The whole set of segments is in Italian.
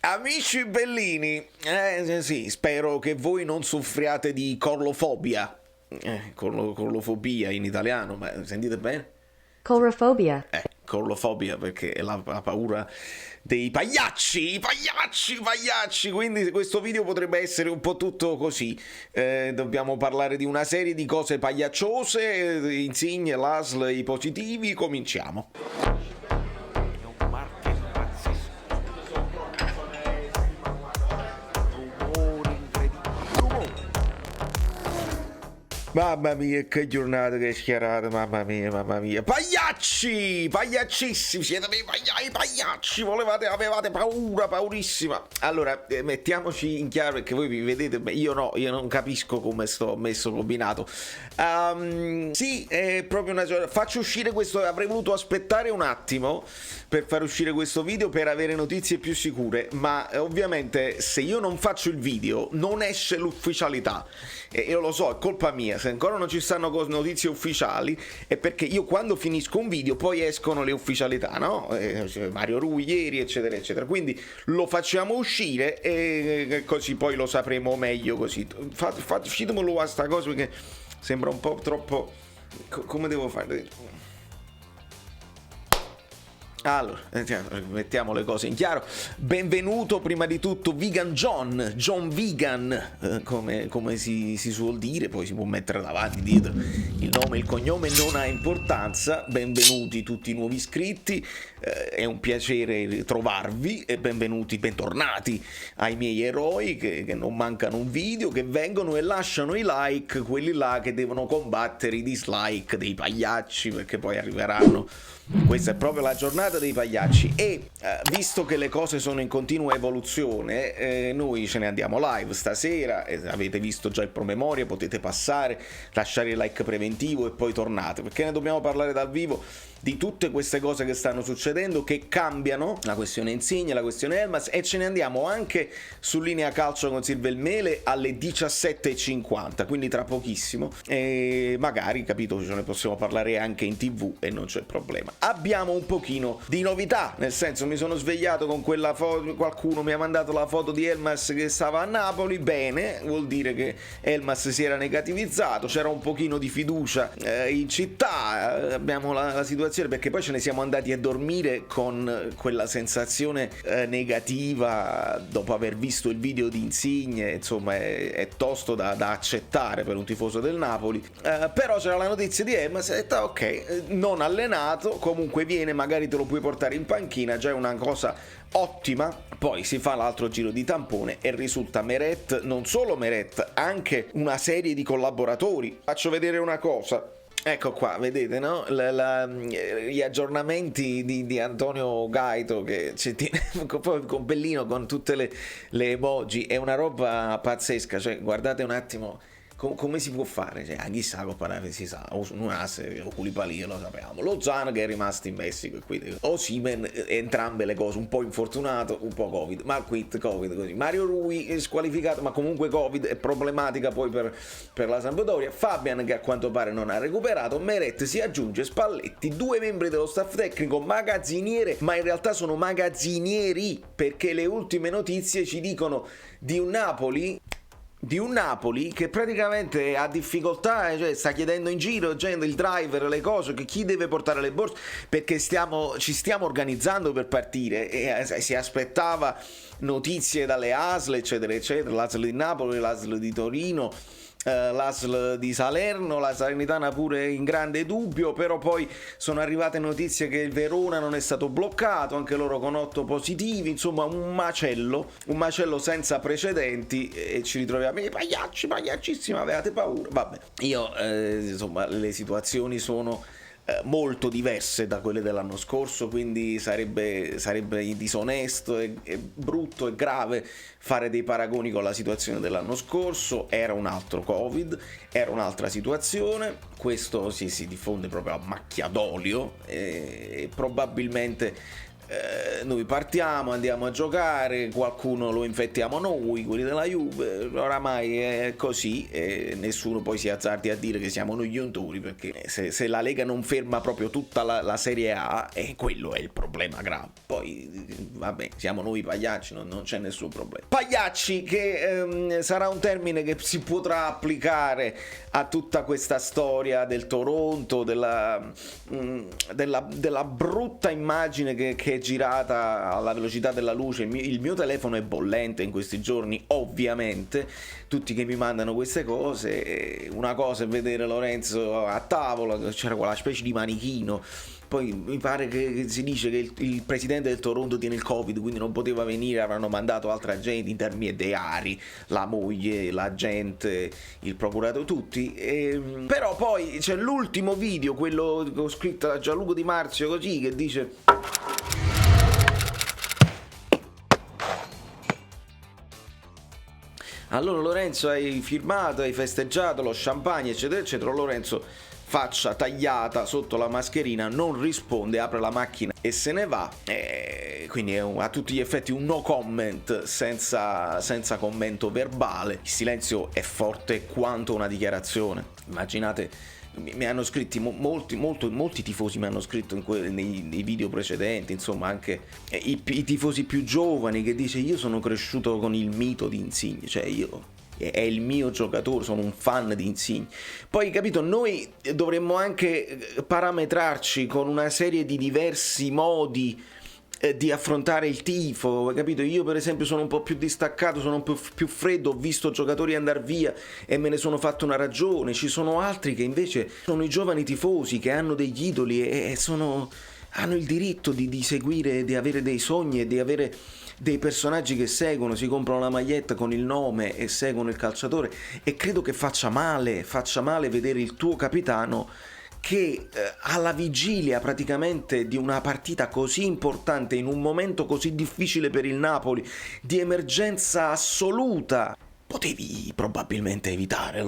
Amici bellini, sì, spero che voi non soffriate di corlofobia. Corlofobia in italiano, ma sentite bene? Coulrophobia. Corlofobia perché è la paura dei pagliacci, i pagliacci, quindi questo video potrebbe essere un po' tutto così. Dobbiamo parlare di una serie di cose pagliacciose, insigne, l'ASL, i positivi, cominciamo. È un marchio pazzesco. Rumore incredibile. Rumore. Mamma mia, che giornata, che schierata, mamma mia, mamma mia. Pagliacci, pagliaccissimi, siete dei pagliacci, avevate paura, paurissima. Allora, mettiamoci in chiaro perché voi vi vedete, io no, io non capisco come sto messo combinato. Sì, è proprio una giornata. Faccio uscire questo, avrei voluto aspettare un attimo per far uscire questo video per avere notizie più sicure, ma ovviamente se io non faccio il video non esce l'ufficialità. E io lo so, è colpa mia, se ancora non ci stanno notizie ufficiali è perché io quando finisco un video poi escono le ufficialità, no? Mario Rui ieri, eccetera, eccetera. Quindi lo facciamo uscire e così poi lo sapremo meglio così. Uscitemelo a sta cosa perché sembra un po' troppo... come devo fare? Allora, mettiamo le cose in chiaro. Benvenuto prima di tutto Vegan John Vegan, come si suol dire, poi si può mettere davanti, dietro il nome e il cognome, non ha importanza. Benvenuti tutti i nuovi iscritti, è un piacere trovarvi e bentornati ai miei eroi che non mancano un video, che vengono e lasciano i like, quelli là che devono combattere i dislike dei pagliacci, perché poi arriveranno. Questa è proprio la giornata dei pagliacci e visto che le cose sono in continua evoluzione, noi ce ne andiamo live stasera, avete visto già il promemoria, potete passare, lasciare il like preventivo e poi tornate, perché ne dobbiamo parlare dal vivo di tutte queste cose che stanno succedendo, che cambiano, la questione Insigne, la questione Elmas, e ce ne andiamo anche su Linea Calcio con Silvio il Mele alle 17:50, quindi tra pochissimo, e magari, capito, ce ne possiamo parlare anche in TV e non c'è problema. Abbiamo un pochino di novità, nel senso mi sono svegliato con quella foto, qualcuno mi ha mandato la foto di Elmas che stava a Napoli, bene, vuol dire che Elmas si era negativizzato, c'era un pochino di fiducia in città, abbiamo la situazione perché poi ce ne siamo andati a dormire con quella sensazione negativa dopo aver visto il video di Insigne, insomma è tosto da accettare per un tifoso del Napoli, però c'era la notizia di Elmas e ho detto ok, non allenato, comunque viene, magari te lo puoi portare in panchina, già è una cosa ottima. Poi si fa l'altro giro di tampone e risulta Meret, non solo Meret, anche una serie di collaboratori. Faccio vedere una cosa. Ecco qua, vedete, no? Gli aggiornamenti di Antonio Gaito che ci tiene con bellino con tutte le emoji, è una roba pazzesca, cioè guardate un attimo come si può fare, cioè, chissà si sa, o Nunes o Koulibaly lo sappiamo, lo Zan che è rimasto in Messico e quindi Osimhen, entrambe le cose, un po' infortunato, un po' Covid, ma quit Covid così, Mario Rui è squalificato ma comunque Covid, è problematica poi per la Sampdoria, Fabian che a quanto pare non ha recuperato, Meret si aggiunge, Spalletti, due membri dello staff tecnico, magazziniere, ma in realtà sono magazzinieri perché le ultime notizie ci dicono di un Napoli che praticamente ha difficoltà, cioè sta chiedendo in giro gente, il driver, le cose, che chi deve portare le borse, perché ci stiamo organizzando per partire e si aspettava notizie dalle ASL eccetera eccetera, l'ASL di Napoli, l'ASL di Torino, l'ASL di Salerno, la Salernitana pure in grande dubbio, però poi sono arrivate notizie che il Verona non è stato bloccato, anche loro con 8 positivi, insomma un macello senza precedenti e ci ritroviamo i pagliaccissimi, avevate paura, vabbè, io insomma le situazioni sono molto diverse da quelle dell'anno scorso, quindi sarebbe disonesto e brutto e grave fare dei paragoni con la situazione dell'anno scorso. Era un altro Covid, era un'altra situazione, questo si diffonde proprio a macchia d'olio e probabilmente noi partiamo, andiamo a giocare, qualcuno lo infettiamo noi, quelli della Juve, oramai è così e nessuno poi si azzardi a dire che siamo noi gli untori, perché se la Lega non ferma proprio tutta la Serie A, quello è il problema grave. Poi vabbè, siamo noi pagliacci, non c'è nessun problema. Pagliacci, che sarà un termine che si potrà applicare a tutta questa storia del Toronto, della brutta immagine che è girata alla velocità della luce. Il mio telefono è bollente in questi giorni, ovviamente, tutti che mi mandano queste cose. Una cosa è vedere Lorenzo a tavola, c'era quella specie di manichino. Poi mi pare che si dice che il presidente del Toronto tiene il Covid, quindi non poteva venire, avranno mandato altra gente, intermediari, la moglie, l'agente, il procuratore, tutti. Però poi c'è l'ultimo video, quello che ho scritto da Gianluca Di Marzio, così, che dice: allora Lorenzo, hai firmato, hai festeggiato lo champagne, eccetera eccetera. Lorenzo, faccia tagliata sotto la mascherina, non risponde, apre la macchina e se ne va. Quindi è a tutti gli effetti un no comment, senza commento verbale. Il silenzio è forte quanto una dichiarazione. Immaginate, mi hanno scritto molti tifosi, mi hanno scritto nei video precedenti, insomma, anche i tifosi più giovani, che dice: io sono cresciuto con il mito di Insigne, cioè è il mio giocatore, sono un fan di Insigne. Poi, capito, noi dovremmo anche parametrarci con una serie di diversi modi di affrontare il tifo, capito? Io per esempio sono un po' più distaccato, sono un po' più freddo, ho visto giocatori andare via e me ne sono fatto una ragione. Ci sono altri che invece sono i giovani tifosi che hanno degli idoli e hanno il diritto di seguire, di avere dei sogni e di avere dei personaggi che seguono, si comprano la maglietta con il nome e seguono il calciatore. E credo che faccia male vedere il tuo capitano che alla vigilia praticamente di una partita così importante, in un momento così difficile per il Napoli, di emergenza assoluta, potevi probabilmente evitare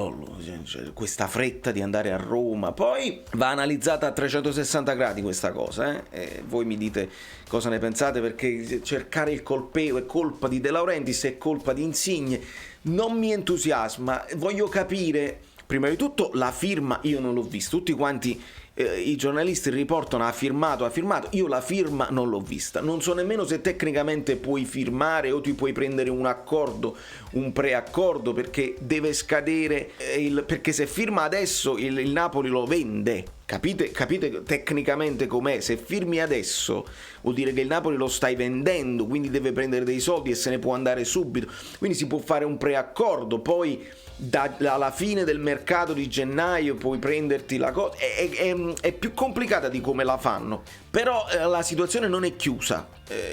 questa fretta di andare a Roma. Poi va analizzata a 360 gradi questa cosa, voi mi dite cosa ne pensate, perché cercare il colpevole è colpa di De Laurentiis, è colpa di Insigne, non mi entusiasma. Voglio capire, prima di tutto, la firma io non l'ho vista, tutti quanti i giornalisti riportano ha firmato, io la firma non l'ho vista, non so nemmeno se tecnicamente puoi firmare o ti puoi prendere un accordo, un preaccordo, perché deve scadere perché se firma adesso il Napoli lo vende. Capite tecnicamente com'è? Se firmi adesso vuol dire che il Napoli lo stai vendendo, quindi deve prendere dei soldi e se ne può andare subito, quindi si può fare un preaccordo, poi alla fine del mercato di gennaio puoi prenderti la cosa. È più complicata di come la fanno, però la situazione non è chiusa.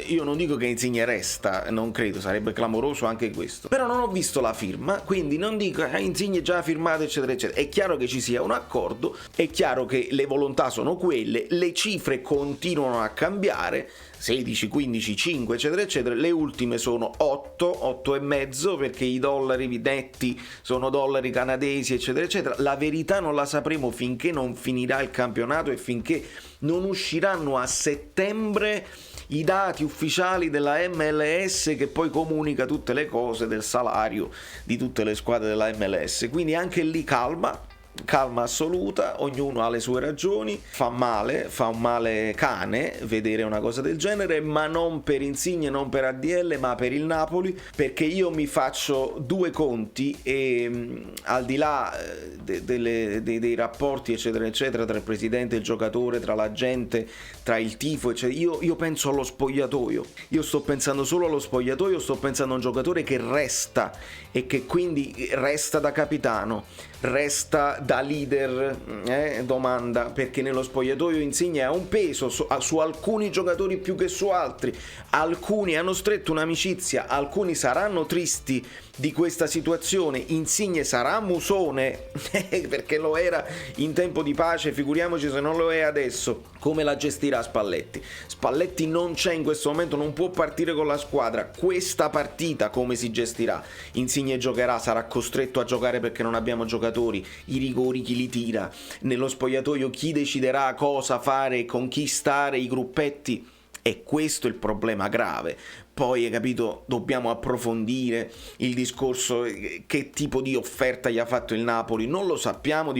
Io non dico che Insigne resta, non credo, sarebbe clamoroso anche questo, però non ho visto la firma, quindi non dico Insigne già firmato eccetera eccetera. È chiaro che ci sia un accordo, è chiaro che le volontà sono quelle, le cifre continuano a cambiare, 16, 15, 5 eccetera eccetera, le ultime sono 8 e mezzo, perché i dollari netti sono dollari canadesi eccetera eccetera. La verità non la sapremo finché non finirà il campionato e finché non usciranno a settembre i dati ufficiali della MLS, che poi comunica tutte le cose del salario di tutte le squadre della MLS. Quindi anche lì calma assoluta, ognuno ha le sue ragioni, fa un male cane vedere una cosa del genere, ma non per Insigne, non per ADL, ma per il Napoli, perché io mi faccio due conti e al di là dei rapporti eccetera eccetera tra il presidente e il giocatore, tra la gente, tra il tifo eccetera, io penso allo spogliatoio, io sto pensando solo allo spogliatoio, sto pensando a un giocatore che resta e che quindi resta da capitano, resta da leader, domanda, perché nello spogliatoio Insigne ha un peso su alcuni giocatori più che su altri, alcuni hanno stretto un'amicizia, alcuni saranno tristi di questa situazione, Insigne sarà musone perché lo era in tempo di pace, figuriamoci se non lo è adesso. Come la gestirà Spalletti? Spalletti non c'è in questo momento, non può partire con la squadra. Questa partita come si gestirà? Insigne giocherà, sarà costretto a giocare perché non abbiamo giocatori, i rigori chi li tira, nello spogliatoio chi deciderà cosa fare, con chi stare, i gruppetti. E questo è il problema grave. Poi, hai capito, dobbiamo approfondire il discorso che tipo di offerta gli ha fatto il Napoli, non lo sappiamo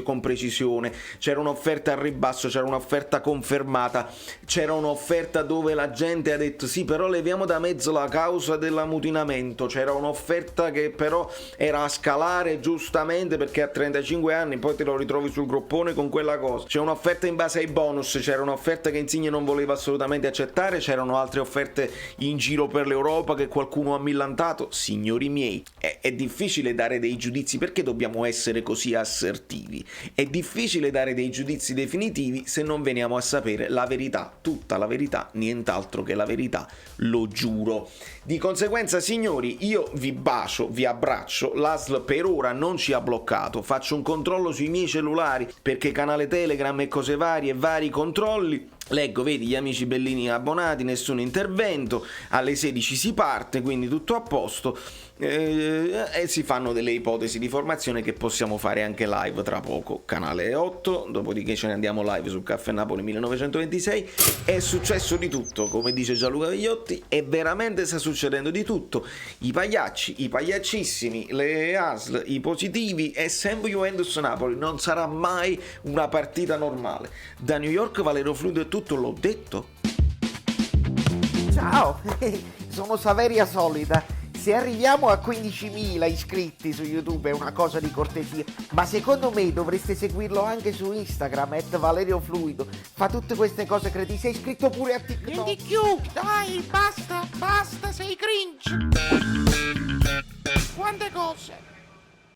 con precisione. C'era un'offerta al ribasso, c'era un'offerta confermata, c'era un'offerta dove la gente ha detto sì, però leviamo da mezzo la causa dell'ammutinamento, c'era un'offerta che però era a scalare giustamente perché a 35 anni poi te lo ritrovi sul groppone con quella cosa. C'è un'offerta in base ai bonus, c'era un'offerta che Insigne non voleva assolutamente accettare, c'erano altre offerte in giro per l'Europa che qualcuno ha millantato. Signori miei, è difficile dare dei giudizi, perché dobbiamo essere così assertivi? È difficile dare dei giudizi definitivi se non veniamo a sapere la verità, tutta la verità, nient'altro che la verità, lo giuro. Di conseguenza, signori, io vi bacio, vi abbraccio, l'ASL per ora non ci ha bloccato, faccio un controllo sui miei cellulari perché canale Telegram e cose varie, vari controlli. Leggo, vedi, gli amici bellini abbonati, nessun intervento, alle 16 si parte, quindi tutto a posto, e si fanno delle ipotesi di formazione che possiamo fare anche live tra poco, canale 8, dopodiché ce ne andiamo live sul Caffè Napoli 1926. È successo di tutto, come dice Gianluca Vigliotti, e veramente sta succedendo di tutto. I pagliacci, i pagliaccissimi, le ASL, i positivi, e sempre Juventus Napoli, non sarà mai una partita normale. Da New York, Valerio Fluido è tutto, l'ho detto. Ciao, sono Saveria Solida. Se arriviamo a 15.000 iscritti su YouTube è una cosa di cortesia, ma secondo me dovreste seguirlo anche su Instagram, @ValerioFluido. Fa tutte queste cose cretine. Sei iscritto pure a TikTok. Di più, dai, basta, sei cringe. Quante cose.